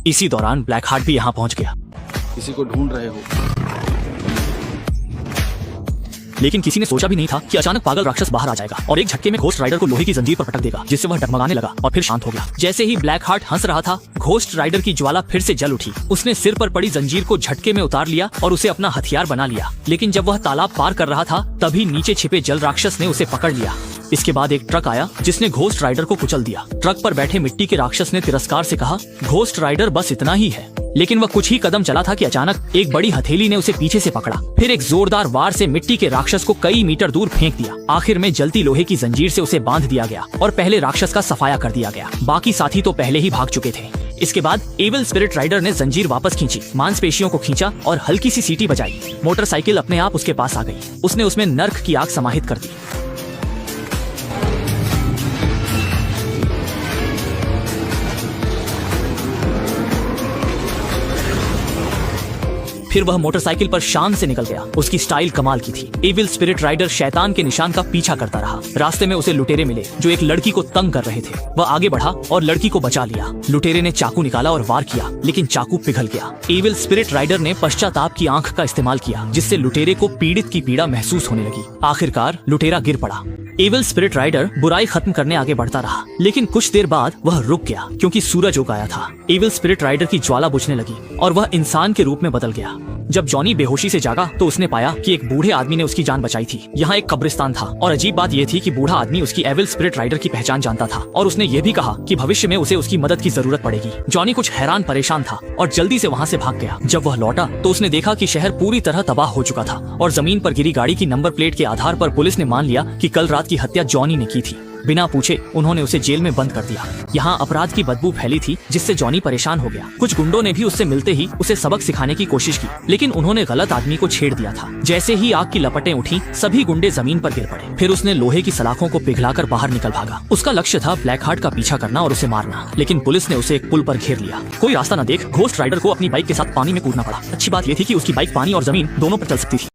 इसी दौरान black heart भी यहाँ पहुँच गया। किसी को ढूंढ रहे हो? लेकिन किसी ने सोचा भी नहीं था कि अचानक पागल राक्षस बाहर आ जाएगा और एक झटके में घोस्ट राइडर को लोहे की जंजीर पर पटक देगा, जिससे वह डगमगाने लगा और फिर शांत हो गया। जैसे ही ब्लैक हार्ट हंस रहा था, घोस्ट राइडर की ज्वाला फिर से जल उठी। उसने सिर पर पड़ी जंजीर को झटके में उतार लिया और उसे अपना हथियार बना लिया। लेकिन जब वह तालाब पार कर रहा था, तभी नीचे छिपे जल राक्षस ने उसे पकड़ लिया। इसके बाद एक ट्रक आया जिसने घोस्ट राइडर को कुचल दिया। ट्रक पर बैठे मिट्टी के राक्षस ने तिरस्कार से कहा, घोस्ट राइडर बस इतना ही है। लेकिन वह कुछ ही कदम चला था कि अचानक एक बड़ी हथेली ने उसे पीछे से पकड़ा, फिर एक जोरदार वार से मिट्टी के राक्षस को कई मीटर दूर फेंक दिया। आखिर में जलती लोहे की जंजीर से उसे बांध दिया गया और पहले राक्षस का सफाया कर दिया गया। बाकी साथी तो पहले ही भाग चुके थे। इसके बाद एविल स्पिरिट राइडर ने जंजीर वापस खींची, मांसपेशियों को खींचा और हल्की सी सीटी बजाई। मोटरसाइकिल अपने आप उसके पास आ गई। उसने उसमें नर्क की आग समाहित कर दी। फिर वह मोटरसाइकिल पर शान से निकल गया। उसकी स्टाइल कमाल की थी। एविल स्पिरिट राइडर शैतान के निशान का पीछा करता रहा। रास्ते में उसे लुटेरे मिले जो एक लड़की को तंग कर रहे थे। वह आगे बढ़ा और लड़की को बचा लिया। लुटेरे ने चाकू निकाला और वार किया, लेकिन चाकू पिघल गया। एविल स्पिरिट राइडर ने पश्चाताप की आंख का इस्तेमाल किया, जिससे लुटेरे को पीड़ित की पीड़ा महसूस होने लगी। आखिरकार लुटेरा गिर पड़ा। एविल स्पिरिट राइडर बुराई खत्म करने आगे बढ़ता रहा, लेकिन कुछ देर बाद वह रुक गया क्योंकि सूरज उग आया था। एविल स्पिरिट राइडर की ज्वाला बुझने लगी और वह इंसान के रूप में बदल गया। जब जॉनी बेहोशी से जागा तो उसने पाया कि एक बूढ़े आदमी ने उसकी जान बचाई थी। यहाँ एक कब्रिस्तान था और अजीब बात यह थी कि बूढ़ा आदमी उसकी एविल स्पिरिट राइडर की पहचान जानता था और उसने ये भी कहा कि भविष्य में उसे उसकी मदद की जरूरत पड़ेगी। जॉनी कुछ हैरान परेशान था और जल्दी से वहाँ से भाग गया। जब वह लौटा तो उसने देखा कि शहर पूरी तरह तबाह हो चुका था और जमीन पर गिरी गाड़ी की नंबर प्लेट के आधार पर पुलिस ने मान लिया कि कल रात की हत्या जॉनी ने की थी। बिना पूछे उन्होंने उसे जेल में बंद कर दिया। यहाँ अपराध की बदबू फैली थी, जिससे जॉनी परेशान हो गया। कुछ गुंडों ने भी उससे मिलते ही उसे सबक सिखाने की कोशिश की, लेकिन उन्होंने गलत आदमी को छेड़ दिया था। जैसे ही आग की लपटें उठी, सभी गुंडे जमीन पर गिर पड़े। फिर उसने लोहे की सलाखों को पिघलाकर बाहर निकल भागा। उसका लक्ष्य था ब्लैक हार्ट का पीछा करना और उसे मारना, लेकिन पुलिस ने उसे एक पुल पर घेर लिया। कोई रास्ता न देख घोस्ट राइडर को अपनी बाइक के साथ पानी में कूदना पड़ा। अच्छी बात यह थी कि उसकी बाइक पानी और जमीन दोनों पर चल सकती थी।